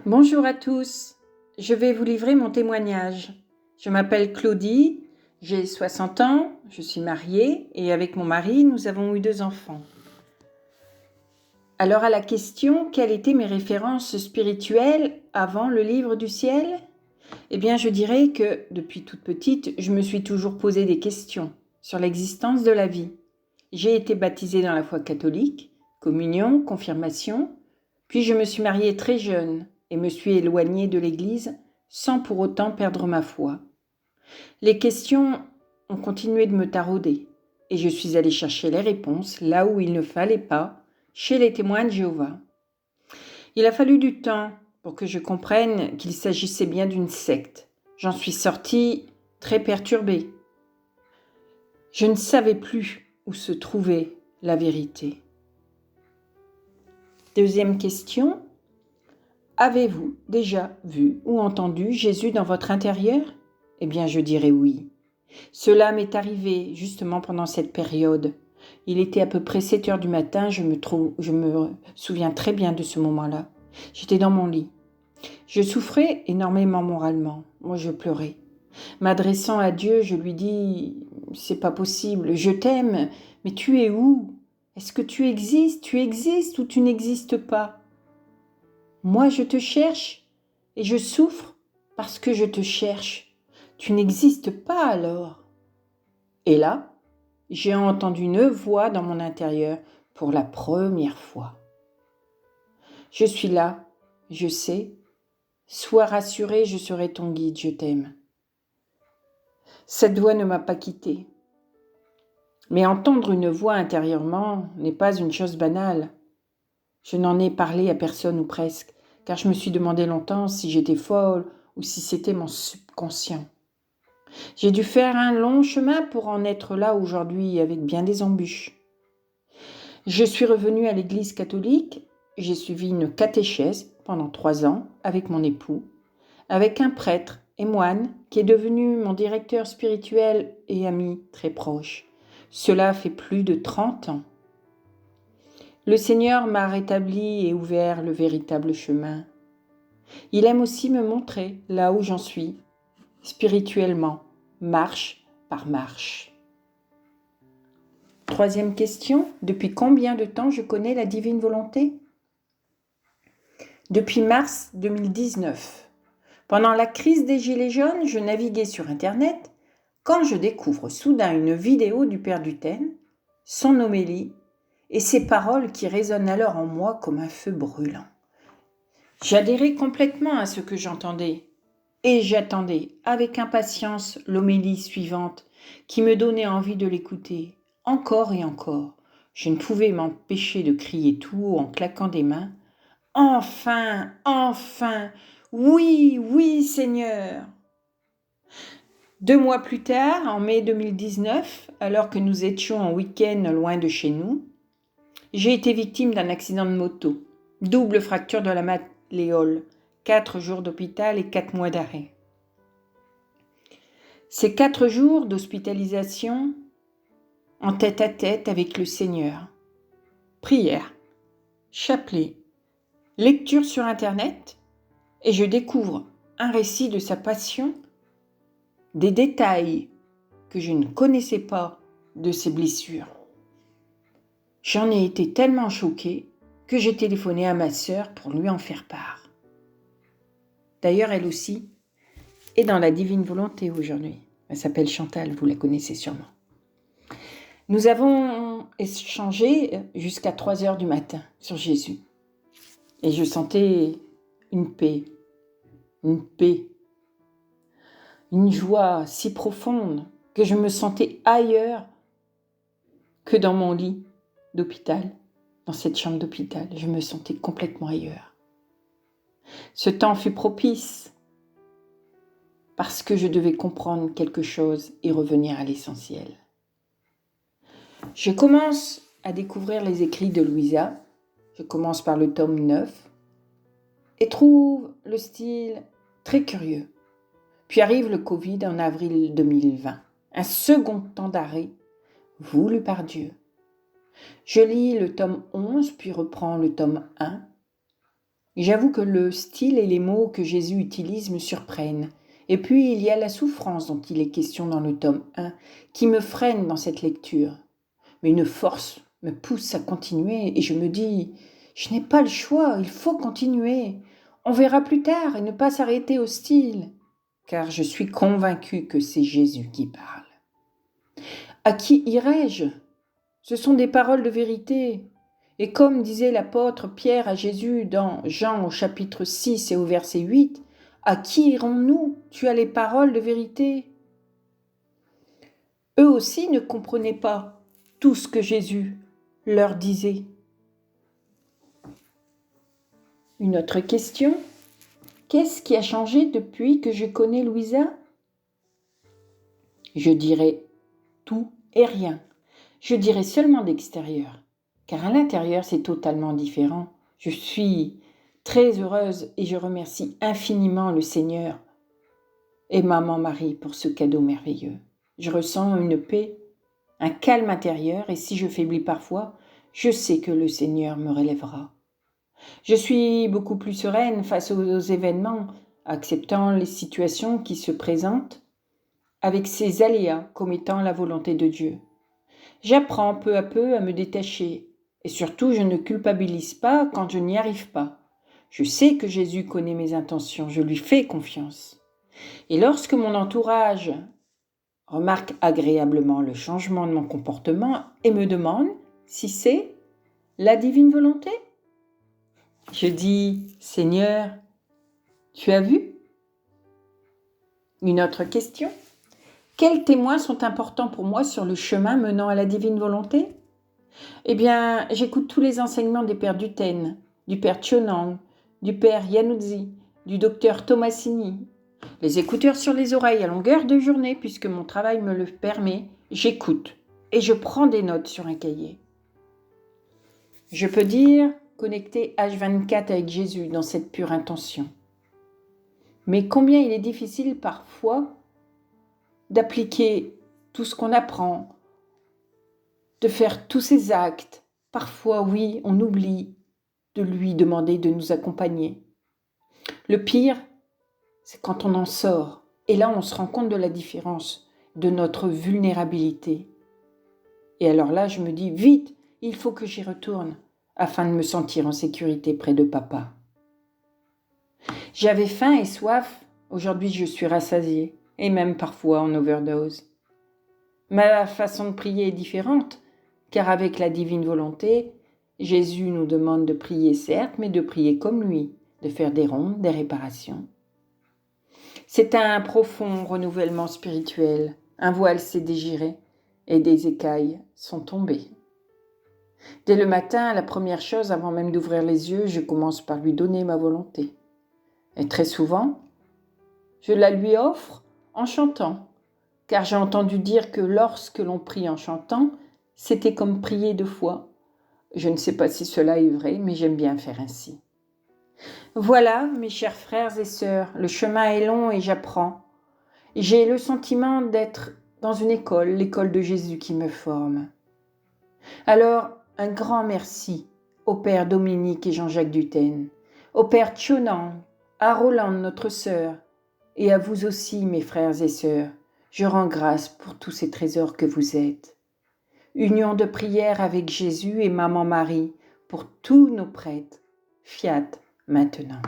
Bonjour à tous, je vais vous livrer mon témoignage. Je m'appelle Claudie, j'ai 60 ans, je suis mariée et avec mon mari, nous avons eu 2 enfants. Alors à la question, quelles étaient mes références spirituelles avant le livre du ciel ? Eh bien, je dirais que depuis toute petite, je me suis toujours posé des questions sur l'existence de la vie. J'ai été baptisée dans la foi catholique, communion, confirmation, puis je me suis mariée très jeune et me suis éloignée de l'Église sans pour autant perdre ma foi. Les questions ont continué de me tarauder et je suis allée chercher les réponses là où il ne fallait pas, chez les témoins de Jéhovah. Il a fallu du temps pour que je comprenne qu'il s'agissait bien d'une secte. J'en suis sortie très perturbée. Je ne savais plus où se trouvait la vérité. Deuxième question. Avez-vous déjà vu ou entendu Jésus dans votre intérieur ? Eh bien, je dirais oui. Cela m'est arrivé justement pendant cette période. Il était à peu près 7 heures du matin, je me souviens très bien de ce moment-là. J'étais dans mon lit. Je souffrais énormément moralement. Moi, je pleurais. M'adressant à Dieu, je lui dis « C'est pas possible, je t'aime, mais tu es où ? Est-ce que tu existes ou tu n'existes pas ? Moi, je te cherche et je souffre parce que je te cherche. Tu n'existes pas alors. » Et là, j'ai entendu une voix dans mon intérieur pour la première fois. Je suis là, je sais. Sois rassuré, je serai ton guide, je t'aime. Cette voix ne m'a pas quittée. Mais entendre une voix intérieurement n'est pas une chose banale. Je n'en ai parlé à personne ou presque, car je me suis demandé longtemps si j'étais folle ou si c'était mon subconscient. J'ai dû faire un long chemin pour en être là aujourd'hui avec bien des embûches. Je suis revenue à l'église catholique, j'ai suivi une catéchèse pendant 3 ans avec mon époux, avec un prêtre et moine qui est devenu mon directeur spirituel et ami très proche. Cela fait plus de 30 ans. Le Seigneur m'a rétabli et ouvert le véritable chemin. Il aime aussi me montrer là où j'en suis, spirituellement, marche par marche. Troisième question, depuis combien de temps je connais la divine volonté ? Depuis mars 2019. Pendant la crise des Gilets jaunes, je naviguais sur Internet quand je découvre soudain une vidéo du Père Duthesne, son homélie et ses paroles qui résonnent alors en moi comme un feu brûlant. J'adhérais complètement à ce que j'entendais et j'attendais avec impatience l'homélie suivante qui me donnait envie de l'écouter encore et encore. Je ne pouvais m'empêcher de crier tout haut en claquant des mains. Enfin, enfin, oui, oui, Seigneur. 2 mois plus tard, en mai 2019, alors que nous étions en week-end loin de chez nous, j'ai été victime d'un accident de moto. Double fracture de la malléole, 4 jours d'hôpital et 4 mois d'arrêt. Ces 4 jours d'hospitalisation en tête-à-tête avec le Seigneur. Prière, chapelet, lecture sur Internet, et je découvre un récit de sa passion, des détails que je ne connaissais pas de ses blessures. J'en ai été tellement choquée que j'ai téléphoné à ma sœur pour lui en faire part. D'ailleurs, elle aussi est dans la divine volonté aujourd'hui. Elle s'appelle Chantal, vous la connaissez sûrement. Nous avons échangé jusqu'à 3 heures du matin sur Jésus. Et je sentais une paix, une joie si profonde que je me sentais ailleurs que dans mon lit d'hôpital, dans cette chambre d'hôpital. Je me sentais complètement ailleurs. Ce temps fut propice parce que je devais comprendre quelque chose et revenir à l'essentiel. Je commence à découvrir les écrits de Louisa. Je commence par le tome 9 et trouve le style très curieux. Puis arrive le Covid en avril 2020, un second temps d'arrêt voulu par Dieu. Je lis le tome 11, puis reprends le tome 1. J'avoue que le style et les mots que Jésus utilise me surprennent. Et puis il y a la souffrance dont il est question dans le tome 1 qui me freine dans cette lecture. Mais une force me pousse à continuer et je me dis, je n'ai pas le choix, il faut continuer. On verra plus tard et ne pas s'arrêter au style, car je suis convaincue que c'est Jésus qui parle. À qui irai-je ? Ce sont des paroles de vérité. Et comme disait l'apôtre Pierre à Jésus dans Jean au chapitre 6 et au verset 8, à qui irons-nous ? Tu as les paroles de vérité. Eux aussi ne comprenaient pas tout ce que Jésus leur disait. Une autre question. Qu'est-ce qui a changé depuis que je connais Louisa ? Je dirais tout et rien. Je dirais seulement d'extérieur, car à l'intérieur c'est totalement différent. Je suis très heureuse et je remercie infiniment le Seigneur et Maman Marie pour ce cadeau merveilleux. Je ressens une paix, un calme intérieur et si je faiblis parfois, je sais que le Seigneur me relèvera. Je suis beaucoup plus sereine face aux événements, acceptant les situations qui se présentent avec ces aléas comme étant la volonté de Dieu. J'apprends peu à peu à me détacher et surtout je ne culpabilise pas quand je n'y arrive pas. Je sais que Jésus connaît mes intentions, je lui fais confiance. Et lorsque mon entourage remarque agréablement le changement de mon comportement et me demande si c'est la divine volonté, je dis « Seigneur, tu as vu ?» Une autre question. Quels témoins sont importants pour moi sur le chemin menant à la divine volonté ? Eh bien, j'écoute tous les enseignements des pères Dutène, du père Chonang, du père Yanouzi, du docteur Thomasini. Les écouteurs sur les oreilles à longueur de journée, puisque mon travail me le permet, j'écoute et je prends des notes sur un cahier. Je peux dire connecté H24 avec Jésus dans cette pure intention. Mais combien il est difficile parfois d'appliquer tout ce qu'on apprend, de faire tous ces actes. Parfois, oui, on oublie de lui demander de nous accompagner. Le pire, c'est quand on en sort. Et là, on se rend compte de la différence, de notre vulnérabilité. Et alors là, je me dis, vite, il faut que j'y retourne, afin de me sentir en sécurité près de papa. J'avais faim et soif, aujourd'hui je suis rassasiée, et même parfois en overdose. Ma façon de prier est différente, car avec la divine volonté, Jésus nous demande de prier certes, mais de prier comme lui, de faire des rondes, des réparations. C'est un profond renouvellement spirituel, un voile s'est dégiré et des écailles sont tombées. Dès le matin, la première chose, avant même d'ouvrir les yeux, je commence par lui donner ma volonté. Et très souvent, je la lui offre en chantant, car j'ai entendu dire que lorsque l'on prie en chantant, c'était comme prier de foi. Je ne sais pas si cela est vrai, mais j'aime bien faire ainsi. Voilà, mes chers frères et sœurs, le chemin est long et j'apprends. J'ai le sentiment d'être dans une école, l'école de Jésus qui me forme. Alors, un grand merci au Père Dominique et Jean-Jacques Dutène, au Père Chonang, à Rolande, notre sœur, et à vous aussi, mes frères et sœurs. Je rends grâce pour tous ces trésors que vous êtes. Union de prière avec Jésus et Maman Marie pour tous nos prêtres. Fiat maintenant.